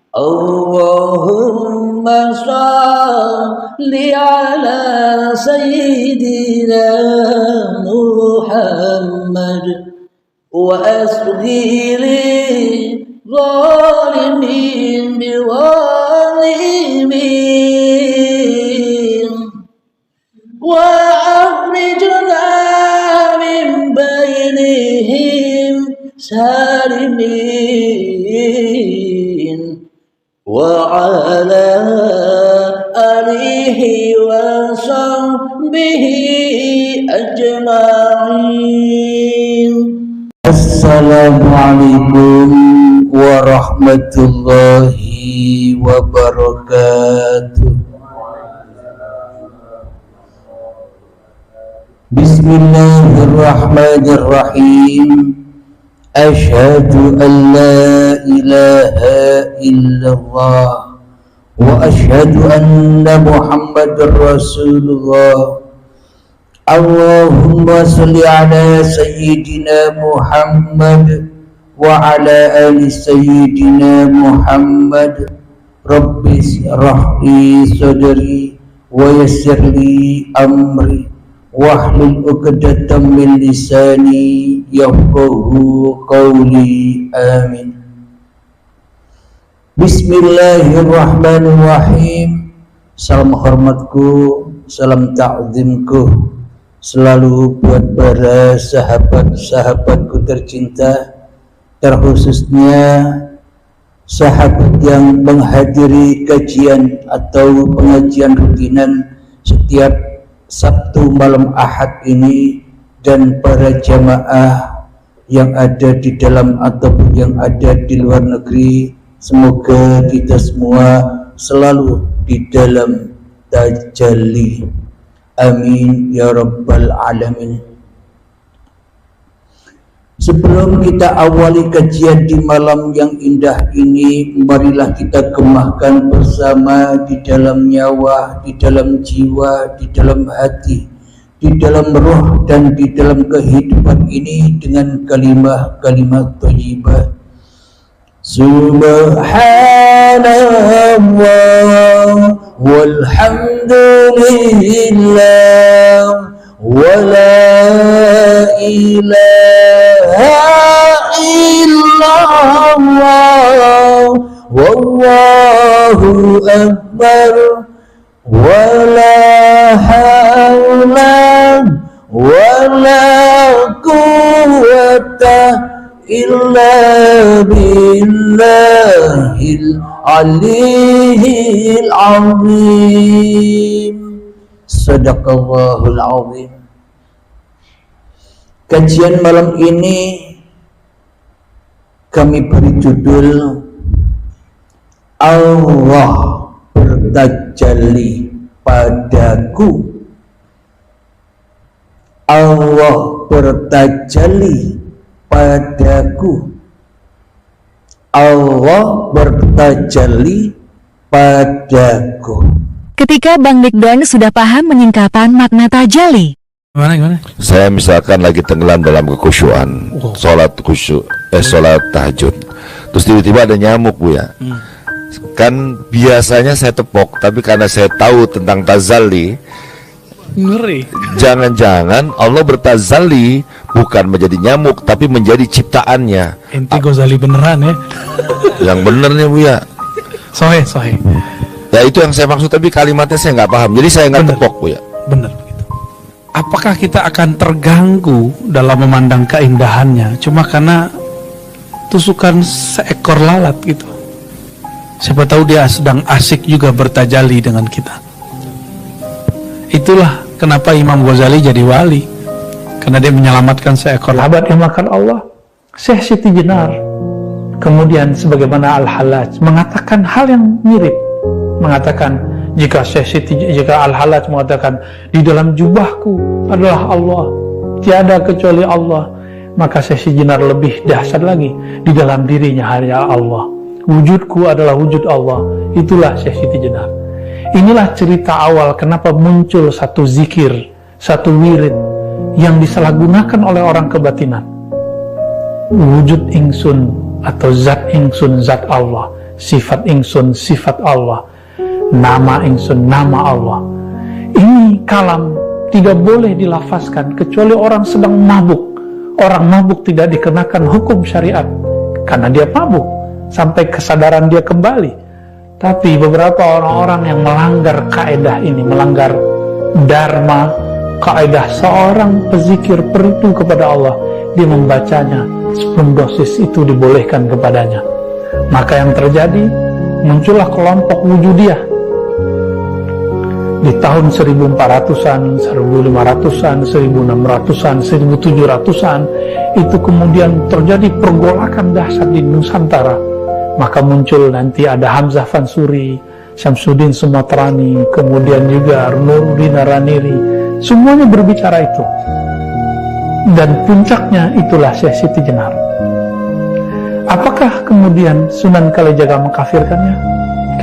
Allahumma shalli ala sayyidina Muhammad wa asghiri zalimin biwalimin wa akhrijna min bainihim salimin wa ala alihi wa sahbihi ajma'in. Assalamualaikum warahmatullahi wabarakatuh. Bismillahirrahmanirrahim. Asyhadu an la ilaha illallah wa asyhadu anna Muhammadar Rasulullah. Allahumma sholli ala sayyidina Muhammad wa ala ali sayyidina Muhammad. Rabbi shrah li sadri wa yassir li amri wahlul 'uqdatam min lisani yafqahu qawli. Amin. Bismillahirrahmanirrahim. Salam hormatku, salam ta'zimku selalu buat para sahabat-sahabatku tercinta, terkhususnya sahabat yang menghadiri kajian atau pengajian rutinan setiap Sabtu malam Ahad ini, dan para jamaah yang ada di dalam ataupun yang ada di luar negeri. Semoga kita semua selalu di dalam tajalli. Amin ya rabbal alamin. Sebelum kita awali kajian di malam yang indah ini, marilah kita gemahkan bersama di dalam nyawa, di dalam jiwa, di dalam hati, di dalam roh, dan di dalam kehidupan ini dengan kalimat-kalimat thayyibah. Subhanallah walhamdulillah wa la ilaha illallah wallahu akbar wa la hawla wa la quwwata illa billahil aliyyil azim. Sadaqallahul azim. Kajian malam ini kami beri judul Allah bertajalli padaku. Allah bertajalli padaku. Allah bertajalli padaku. Ketika Bang Dikdon sudah paham menyingkapan makna tajalli. Gimana? Saya misalkan lagi tenggelam dalam kekhusyuan, sholat tahajud, terus tiba-tiba ada nyamuk, Bu ya. Kan biasanya saya tepok, tapi karena saya tahu tentang tazalli, ngeri. Jangan-jangan Allah bertazalli bukan menjadi nyamuk, tapi menjadi ciptaannya. Enti Ghazali beneran ya? Yang bener nih, Bu ya. Sohe. Ya itu yang saya maksud, tapi kalimatnya saya nggak paham, jadi saya nggak tepok, Bu ya. Bener begitu. Apakah kita akan terganggu dalam memandang keindahannya cuma karena tusukan seekor lalat gitu? Siapa tahu dia sedang asik juga bertajalli dengan kita. Itulah kenapa Imam Ghazali jadi wali, karena dia menyelamatkan seekor sahabat yang makan Allah. Syekh Siti Jenar kemudian sebagaimana Al-Hallaj mengatakan hal yang mirip, mengatakan jika Al-Hallaj mengatakan di dalam jubahku adalah Allah, tiada kecuali Allah, maka Syekh Siti Jenar lebih dahsyat lagi, di dalam dirinya hanya Allah, wujudku adalah wujud Allah. Itulah Syekh Siti Jenar. Inilah cerita awal kenapa muncul satu zikir, satu wirid yang disalahgunakan oleh orang kebatinan. Wujud ingsun atau zat ingsun, zat Allah. sifat ingsun sifat Allah, nama ingsun nama Allah. Ini kalam tidak boleh dilafazkan kecuali orang sedang mabuk. Orang mabuk tidak dikenakan hukum syariat karena dia mabuk sampai kesadaran dia kembali. Tapi beberapa orang-orang yang melanggar kaidah ini, melanggar dharma, kaidah seorang pezikir peritu kepada Allah, dia membacanya sebelum dosis itu dibolehkan kepadanya. Maka yang terjadi, muncullah kelompok wujudiyah di tahun 1400-an, 1500-an, 1600-an, 1700-an. Itu kemudian terjadi pergolakan dahsyat di Nusantara. Maka muncul nanti ada Hamzah Fansuri, Syamsuddin Sumatrani, kemudian juga Nuruddin Araniri. Semuanya berbicara itu. Dan puncaknya itulah Syekh Siti Jenar. Apakah kemudian Sunan Kalijaga mengkafirkannya?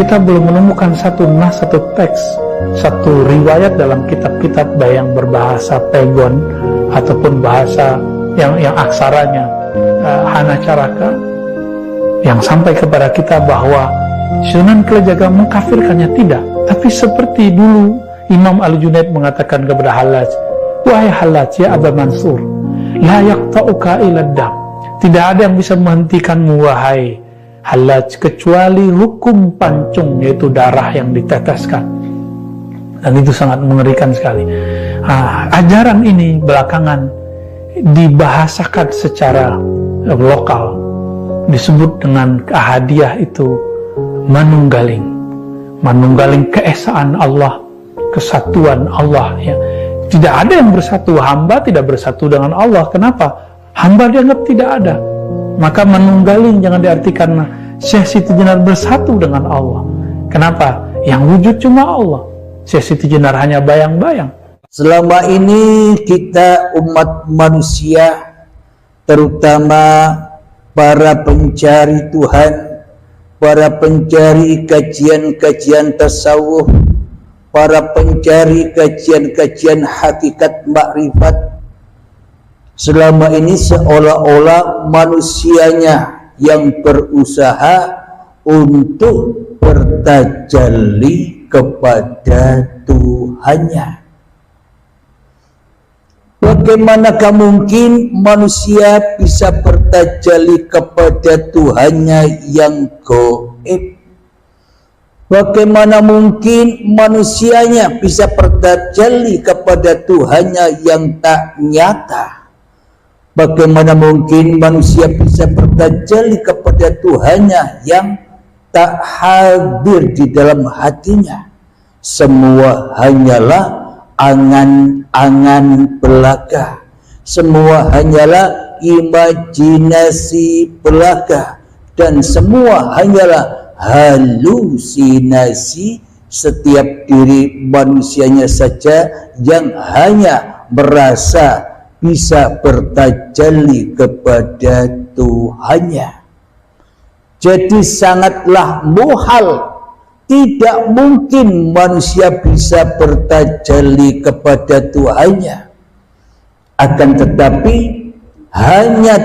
Kita belum menemukan satu nas, satu teks, satu riwayat dalam kitab-kitab yang berbahasa Pegon ataupun bahasa yang aksaranya Hanacaraka yang sampai kepada kita bahwa Sunan Kalijaga mengkafirkannya. Tidak. Tapi seperti dulu Imam Al-Junaid mengatakan kepada Hallaj, wahai Hallaj ya Aba Mansur, la yaqta'uka ila dam, tidak ada yang bisa menghentikanmu wahai Hallaj kecuali hukum pancung, yaitu darah yang diteteskan. Dan itu sangat mengerikan sekali. Ajaran ini belakangan dibahasakan secara lokal, disebut dengan Ahadiyah itu manunggaling keesaan Allah, kesatuan Allah ya. Tidak ada yang bersatu, hamba tidak bersatu dengan Allah. Kenapa? Hamba dianggap tidak ada. Maka manunggaling jangan diartikan Syekh Siti Jenar bersatu dengan Allah. Kenapa? Yang wujud cuma Allah. Syekh Siti Jenar hanya bayang-bayang. Selama ini kita umat manusia, terutama para pencari Tuhan, para pencari kajian-kajian tasawuf, para pencari kajian-kajian hakikat makrifat, selama ini seolah-olah manusianya yang berusaha untuk bertajalli kepada Tuhannya. Bagaimanakah mungkin manusia bisa bertajalli kepada Tuhannya yang gaib? Bagaimana mungkin manusianya bisa bertajalli kepada Tuhannya yang tak nyata? Bagaimana mungkin manusia bisa bertajalli kepada Tuhannya yang tak hadir di dalam hatinya? Semua hanyalah angan-angan belaka. Semua hanyalah imajinasi belaka. Dan semua hanyalah halusinasi setiap diri manusianya saja yang hanya merasa bisa bertajalli kepada Tuhannya. Jadi sangatlah muhal, tidak mungkin manusia bisa bertajalli kepada Tuhannya. Akan tetapi hanya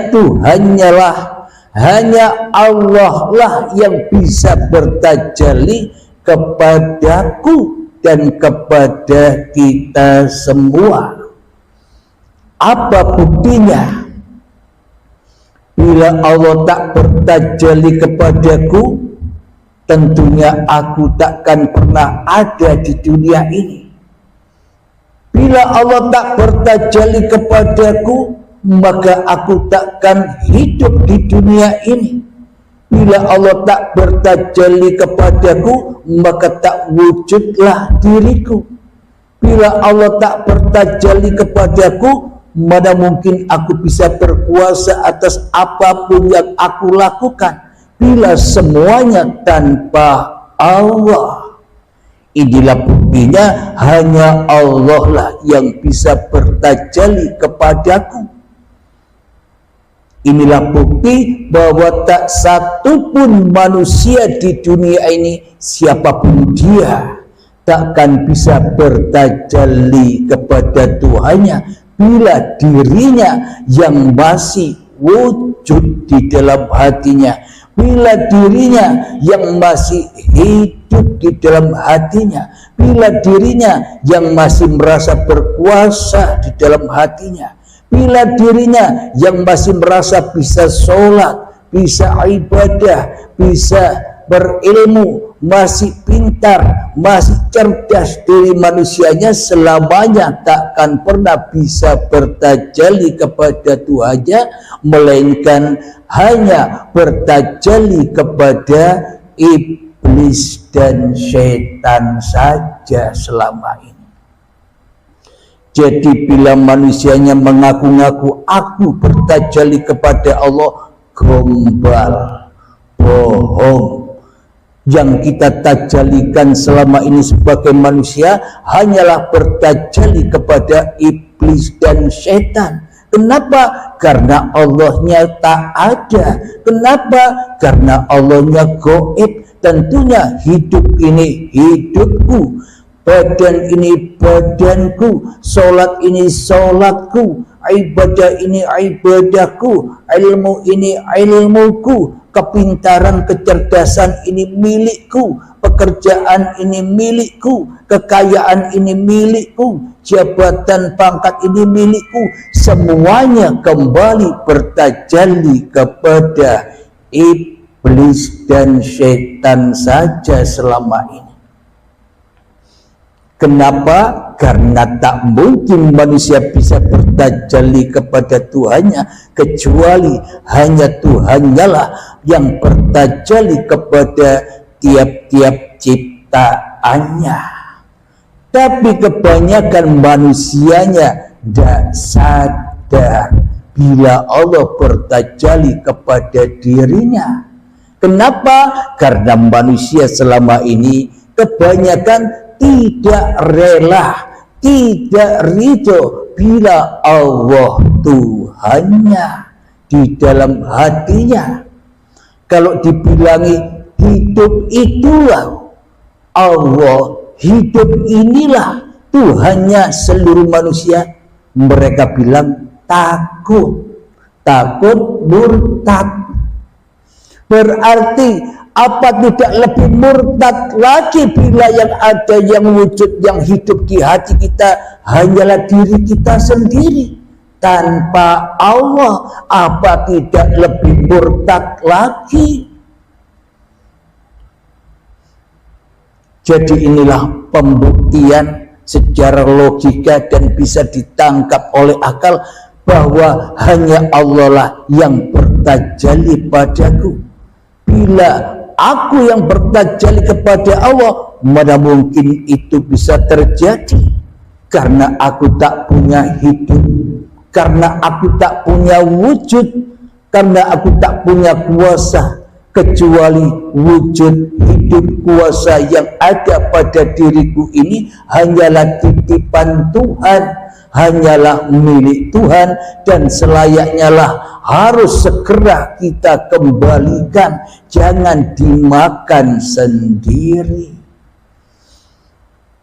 Allah lah yang bisa bertajalli kepadaku dan kepada kita semua. Apa buktinya? Bila Allah tak bertajalli kepadaku, tentunya aku takkan pernah ada di dunia ini. Bila Allah tak bertajalli kepadaku, maka aku takkan hidup di dunia ini. Bila Allah tak bertajalli kepadaku, maka tak wujudlah diriku. Bila Allah tak bertajalli kepadaku, mana mungkin aku bisa berkuasa atas apapun yang aku lakukan bila semuanya tanpa Allah. Inilah buktinya, hanya Allah lah yang bisa bertajalli kepadaku. Inilah bukti bahwa tak satu pun manusia di dunia ini, siapapun dia, takkan bisa bertajalli kepada Tuhannya bila dirinya yang masih wujud di dalam hatinya, bila dirinya yang masih hidup di dalam hatinya, bila dirinya yang masih merasa berkuasa di dalam hatinya, bila dirinya yang masih merasa bisa sholat, bisa ibadah, bisa berilmu, masih pintar, masih cerdas, diri manusianya selamanya takkan pernah bisa bertajalli kepada Tuhannya, melainkan hanya bertajalli kepada iblis dan setan saja selama ini. Jadi bila manusianya mengaku-ngaku aku bertajalli kepada Allah, gombal, bohong. Yang kita tajalikan selama ini sebagai manusia hanyalah bertajali kepada iblis dan setan. Kenapa? Karena Allahnya tak ada. Kenapa? Karena Allahnya gaib. Tentunya hidup ini hidupku, badan ini badanku, sholat ini sholatku, ibadah ini ibadahku, ilmu ini ilmuku, kepintaran, kecerdasan ini milikku, pekerjaan ini milikku, kekayaan ini milikku, jabatan pangkat ini milikku. Semuanya kembali bertajalli kepada iblis dan setan saja selama ini. Kenapa? Karena tak mungkin manusia bisa bertajalli kepada Tuhannya kecuali hanya Tuhannya lah yang bertajalli kepada tiap-tiap ciptaannya. Tapi kebanyakan manusianya tidak sadar bila Allah bertajalli kepada dirinya. Kenapa? Karena manusia selama ini kebanyakan tidak rela, tidak ridho bila Allah Tuhannya di dalam hatinya. Kalau dibilangi hidup itulah Allah, hidup inilah Tuhannya seluruh manusia, mereka bilang takut, takut murtad. Berarti apa tidak lebih murtad lagi bila yang ada, yang wujud, yang hidup di hati kita hanyalah diri kita sendiri tanpa Allah? Apa tidak lebih murtad lagi? Jadi inilah pembuktian secara logika dan bisa ditangkap oleh akal bahwa hanya Allah lah yang bertajalli padaku. Bila aku yang bertajalli kepada Allah, mana mungkin itu bisa terjadi? Karena aku tak punya hidup, karena aku tak punya wujud, karena aku tak punya kuasa, kecuali wujud hidup kuasa yang ada pada diriku ini hanyalah titipan Tuhan, hanyalah milik Tuhan, dan selayaknya lah harus segera kita kembalikan, jangan dimakan sendiri.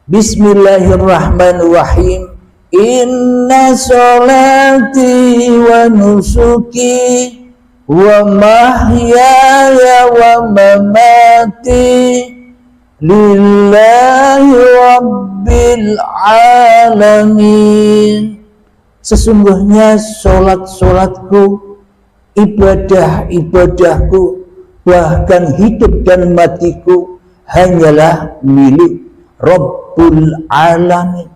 Bismillahirrahmanirrahim. Inna sholati wa nusuki wa mahyaya wa mamati lillahi rabbil alamin. Sesungguhnya sholat-sholatku, ibadah-ibadahku, bahkan hidup dan matiku hanyalah milik Rabbul Alamin.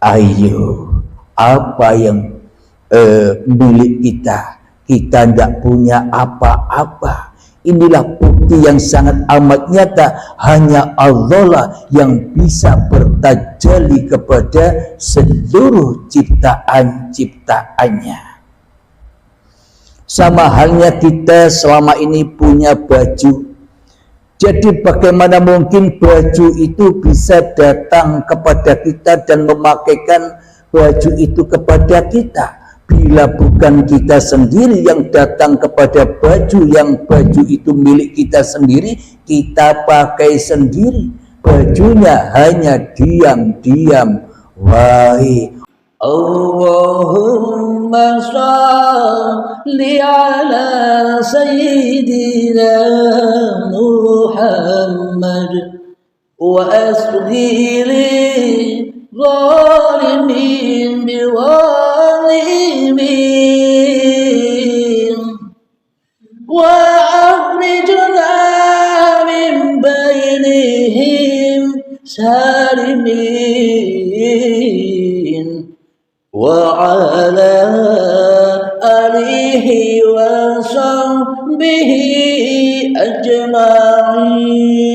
Ayo, apa yang milik kita? Kita tidak punya apa-apa. Inilah bukti yang sangat amat nyata, hanya Allah lah yang bisa bertajalli kepada seluruh ciptaan-ciptaannya. Sama halnya kita selama ini punya baju. Jadi bagaimana mungkin baju itu bisa datang kepada kita dan memakaikan baju itu kepada kita bila bukan kita sendiri yang datang kepada baju, yang baju itu milik kita sendiri, kita pakai sendiri. Bajunya hanya diam-diam. Wahai Allahumma salli ala sayyidina Muhammad wa asghiri zalimin biwalimin wa akhrijna min bainihim salimin wa ala alihi wa sahbihi ajma'in.